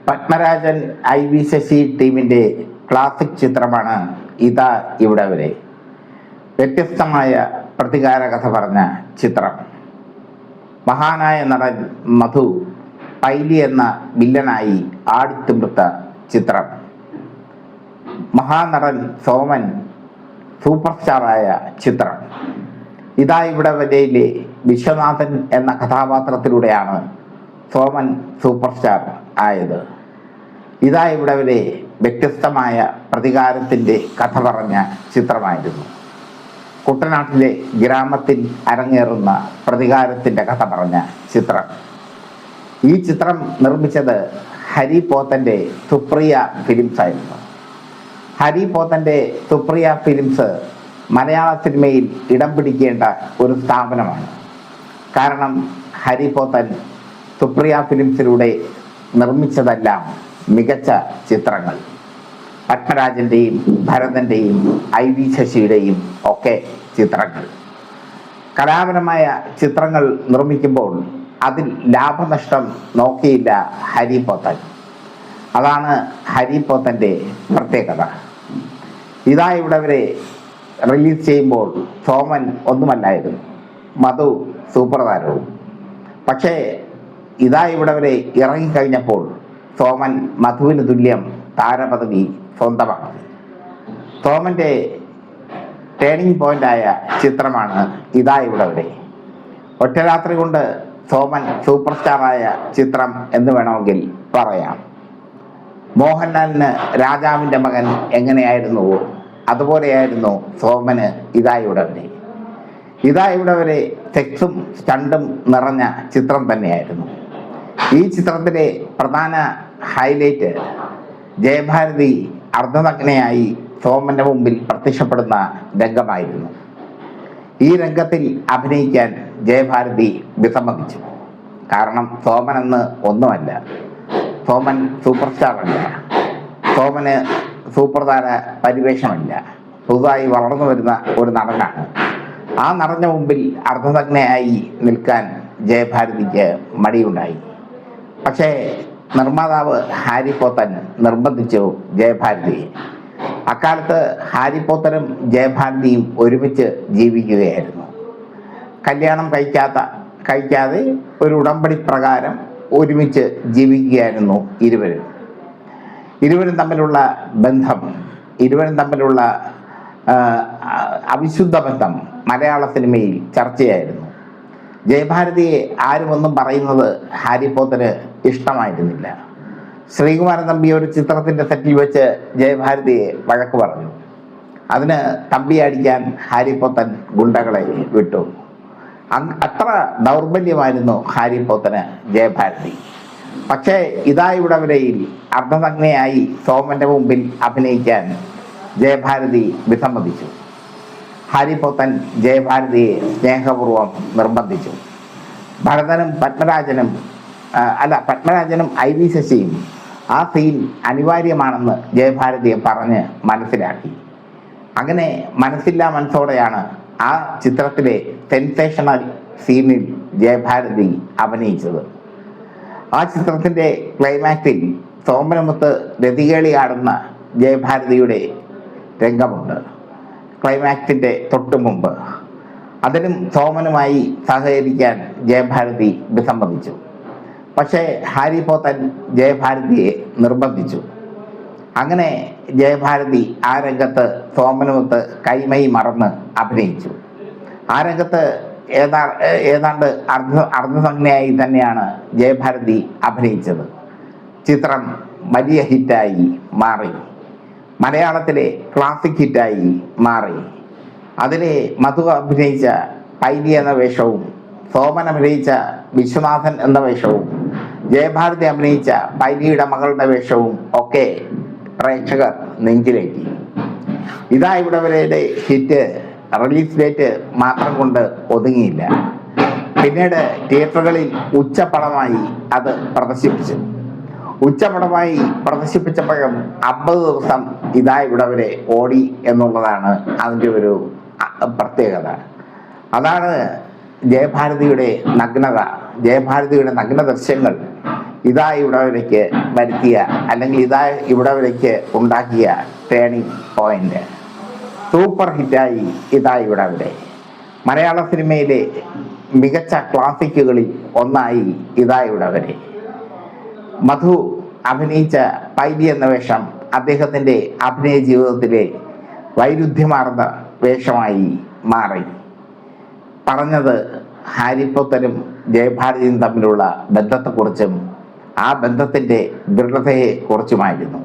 Padmarajan IV Sasi ടീമിന്റെ classic ചിത്രമാണ് ഇതാ ഇവിടെ വരെ. വ്യത്യസ്തമായ പ്രതികാര കഥ പറഞ്ഞ ചിത്രം. മഹാനായ നടൻ മധു പൈലി എന്ന വില്ലനായി ആടിത്തിമിർത്ത ചിത്രം. മഹാനടൻ സോമൻ സൂപ്പർ സ്റ്റാറായ ചിത്രം. ഇതാ ഇവിടെ വരെയിലെ വിശ്വനാഥൻ എന്ന കഥാപാത്രത്തിലൂടെയാണ് സോമൻ സൂപ്പർ സ്റ്റാർ ആയത്. ഇതാ ഇവിടെ വരെ വ്യത്യസ്തമായ പ്രതികാരത്തിൻ്റെ കഥ പറഞ്ഞ ചിത്രമായിരുന്നു. കുട്ടനാട്ടിലെ ഗ്രാമത്തിൽ അരങ്ങേറുന്ന പ്രതികാരത്തിൻ്റെ കഥ പറഞ്ഞ ചിത്രം. ഈ ചിത്രം നിർമ്മിച്ചത് ഹരി പോത്തൻ്റെ സുപ്രിയ ഫിലിംസ് ആയിരുന്നു. ഹരി പോത്തൻ്റെ സുപ്രിയ ഫിലിംസ് മലയാള സിനിമയിൽ ഇടം പിടിക്കേണ്ട ഒരു സ്ഥാപനമാണ്. കാരണം ഹരി പോത്തൻ സുപ്രിയ ഫിലിംസിലൂടെ നിർമ്മിച്ചതെല്ലാം മികച്ച ചിത്രങ്ങൾ. പത്മരാജൻ്റെയും ഭരതൻ്റെയും IV ശശിയുടെയും ഒക്കെ ചിത്രങ്ങൾ. കലാപരമായ ചിത്രങ്ങൾ നിർമ്മിക്കുമ്പോൾ അതിൽ ലാഭനഷ്ടം നോക്കിയില്ല ഹരി പോത്തൻ. അതാണ് ഹരി പോത്തൻ്റെ പ്രത്യേകത. ഇതാ ഇവിടെ വരെ റിലീസ് ചെയ്യുമ്പോൾ സോമൻ ഒന്നുമല്ലായിരുന്നു, മധു സൂപ്പർ താരവും. പക്ഷേ ഇതാ ഇവിടെ വരെ ഇറങ്ങിക്കഴിഞ്ഞപ്പോൾ സോമൻ മധുവിന് തുല്യം താരപദവി സ്വന്തമാക്കി. സോമൻ്റെ ടേണിംഗ് പോയിന്റായ ചിത്രമാണ് ഇതാ ഇവിടെ വരെ. ഒറ്റരാത്രി കൊണ്ട് സോമൻ സൂപ്പർ സ്റ്റാറായ ചിത്രം എന്ന് വേണമെങ്കിൽ പറയാം. മോഹൻലാലിന് രാജാവിൻ്റെ മകൻ എങ്ങനെയായിരുന്നുവോ അതുപോലെയായിരുന്നു സോമന് ഇതാ ഇവിടെ വരെ. ഇതാ ഇവിടെ വരെ സെക്സും സ്റ്റണ്ടും നിറഞ്ഞ ചിത്രം തന്നെയായിരുന്നു. ഈ ചിത്രത്തിലെ പ്രധാന ഹൈലൈറ്റ് ജയഭാരതി അർദ്ധനഗ്നയായി സോമന്റെ മുമ്പിൽ പ്രത്യക്ഷപ്പെടുന്ന രംഗമായിരുന്നു. ഈ രംഗത്തിൽ അഭിനയിക്കാൻ ജയഭാരതി വിസമ്മതിച്ചു. കാരണം സോമൻ എന്ന് ഒന്നുമല്ല, സോമൻ സൂപ്പർ സ്റ്റാർ അല്ല, സോമന് സൂപ്പർ താര പരിവേഷമല്ല, പുതുതായി വളർന്നു വരുന്ന ഒരു നടനാണ്. ആ നടന്റെ മുമ്പിൽ അർദ്ധനഗ്നയായി നിൽക്കാൻ ജയഭാരതിക്ക് മടിയുണ്ടായി. പക്ഷേ നിർമ്മാതാവ് ഹാരി പോത്തൻ നിർബന്ധിച്ചു ജയഭാരതിയെ. അക്കാലത്ത് ഹാരി പോത്തനും ജയഭാരതിയും ഒരുമിച്ച് ജീവിക്കുകയായിരുന്നു. കല്യാണം കഴിക്കാതെ ഒരു ഉടമ്പടി പ്രകാരം ഒരുമിച്ച് ജീവിക്കുകയായിരുന്നു ഇരുവരും തമ്മിലുള്ള ബന്ധം, ഇരുവരും തമ്മിലുള്ള അവിശുദ്ധ ബന്ധം മലയാള സിനിമയിൽ ചർച്ചയായിരുന്നു. ജയഭാരതിയെ ആരുമൊന്നും പറയുന്നത് ഹാരി പോത്തന് ഇഷ്ടമായിരുന്നില്ല. ശ്രീകുമാരൻ തമ്പി ഒരു ചിത്രത്തിൻ്റെ സെറ്റിൽ വെച്ച് ജയഭാരതിയെ വഴക്ക് പറഞ്ഞു. അതിന് തമ്പി അടിക്കാൻ ഹാരി പോത്തൻ ഗുണ്ടകളെ വിട്ടു. അത്ര ദൗർബല്യമായിരുന്നു ഹാരി പോത്തന് ജയഭാരതി. പക്ഷേ ഇതാ ഇവിടെ വരെയിൽ അർദ്ധനഗ്നയായി സോമന്റെ മുമ്പിൽ അഭിനയിക്കാൻ ജയഭാരതി വിസമ്മതിച്ചു. ഹാരി പോത്തൻ ജയഭാരതിയെ സ്നേഹപൂർവ്വം നിർബന്ധിച്ചു. ഭരതനും പത്മരാജനും IV ശശിയും ആ സീൻ അനിവാര്യമാണെന്ന് ജയഭാരതിയെ പറഞ്ഞ് മനസ്സിലാക്കി. അങ്ങനെ മനസ്സില്ലാ മനസ്സോടെയാണ് ആ ചിത്രത്തിലെ സെൻസേഷണൽ സീനിൽ ജയഭാരതി അഭിനയിച്ചത്. ആ ചിത്രത്തിൻ്റെ ക്ലൈമാക്സിൽ സോമനമൊത്ത് രതികേളിയാടുന്ന ജയഭാരതിയുടെ രംഗമുണ്ട്. ക്ലൈമാക്സിൻ്റെ തൊട്ടു മുമ്പ് അതിനും സോമനുമായി സഹകരിക്കാൻ ജയഭാരതി വിസമ്മതിച്ചു. പക്ഷേ ഹാരി പോത്തൻ ജയഭാരതിയെ നിർബന്ധിച്ചു. അങ്ങനെ ജയഭാരതി ആ രംഗത്ത് സോമനുമൊത്ത് കൈമൈ മറന്ന് അഭിനയിച്ചു. ആ രംഗത്ത് ഏതാണ്ട് അർദ്ധനഗ്നയായി തന്നെയാണ് ജയഭാരതി അഭിനയിച്ചത്. ചിത്രം വലിയ ഹിറ്റായി മാറി, മലയാളത്തിലെ ക്ലാസിക് ഹിറ്റായി മാറി. അതിലെ മധു അഭിനയിച്ച പൈലി എന്ന വേഷവും സോമൻ അഭിനയിച്ച വിശ്വനാഥൻ എന്ന വേഷവും ജയഭാരതി അഭിനയിച്ച പൈലിയുടെ മകളുടെ വേഷവും ഒക്കെ പ്രേക്ഷകർ നെഞ്ചിലേറ്റി. ഇതാ ഇവിടെ വരെയുടെ ഹിറ്റ് റിലീസ് ഡേറ്റ് മാത്രം കൊണ്ട് ഒതുങ്ങിയില്ല. പിന്നീട് തിയേറ്ററുകളിൽ ഉച്ചപ്പടമായി അത് പ്രദർശിപ്പിച്ചു. ഉച്ചപടമായി പ്രദർശിപ്പിച്ചപ്പോഴും 50 ദിവസം ഇതാ ഇവിടെ വരെ ഓടി എന്നുള്ളതാണ് അതിൻ്റെ ഒരു പ്രത്യേകത. അതാണ് ജയഭാരതിയുടെ നഗ്നത. ജയഭാരതിയുടെ നഗ്ന ദൃശ്യങ്ങൾ ഇതാ ഇവിടവരേക്ക് വരുത്തിയ അല്ലെങ്കിൽ ഇതാ ഇവിടവരേക്ക് ഉണ്ടാക്കിയ ടേണിംഗ് പോയിന്റ്. സൂപ്പർ ഹിറ്റായി ഇതാ ഇവിടവരെ. മലയാള സിനിമയിലെ മികച്ച ക്ലാസിക്കുകളിൽ ഒന്നായി ഇതാ ഇവിടവരെ. മധു അഭിനയിച്ച പൈലി എന്ന വേഷം അദ്ദേഹത്തിൻ്റെ അഭിനയ ജീവിതത്തിലെ വൈരുദ്ധ്യമാർന്ന വേഷമായി മാറി. പറഞ്ഞത് ഹാരി പോത്തരും ജയഭാരതിയും തമ്മിലുള്ള ബന്ധത്തെക്കുറിച്ചും ആ ബന്ധത്തിൻ്റെ ദൃഢതയെക്കുറിച്ചുമായിരുന്നു.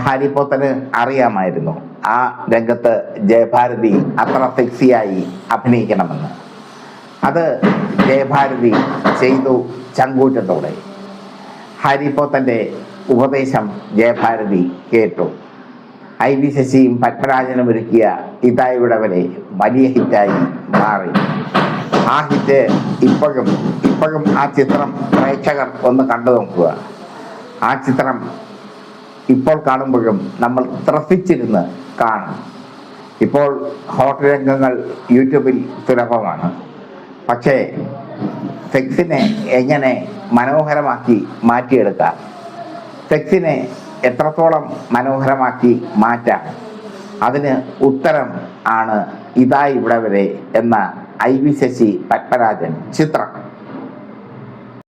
ഹാരി പോത്തന് അറിയാമായിരുന്നു ആ രംഗത്ത് ജയഭാരതി അത്ര സെക്സിയായി അഭിനയിക്കണമെന്ന്. അത് ജയഭാരതി ചെയ്തു ചങ്കൂറ്റത്തോടെ. ഹാരി പോത്തൻ്റെ ഉപദേശം ജയഭാരതി കേട്ടു. IV ശശിയും പത്മരാജനും ഒരുക്കിയ ഇതാ ഇവിടവരെ വലിയ ഹിറ്റായി മാറി. ആ ഹിറ്റ് ഇപ്പോഴും ആ ചിത്രം പ്രേക്ഷകർ ഒന്ന് കണ്ടു നോക്കുക. ആ ചിത്രം ഇപ്പോൾ കാണുമ്പോഴും നമ്മൾ ത്രസിച്ചിരുന്ന് കാണും. ഇപ്പോൾ ഹോട്ട് രംഗങ്ങൾ യൂട്യൂബിൽ സുലഭമാണ്. പക്ഷേ സെക്സിനെ എങ്ങനെ മനോഹരമാക്കി മാറ്റിയെടുക്കാം, സെക്സിനെ എത്രത്തോളം മനോഹരമാക്കി മാറ്റാം, അതിന് ഉത്തരം ആണ് ഇതാ ഇവിടവരെ എന്ന IV ശശി പത്മരാജൻ ചിത്രം.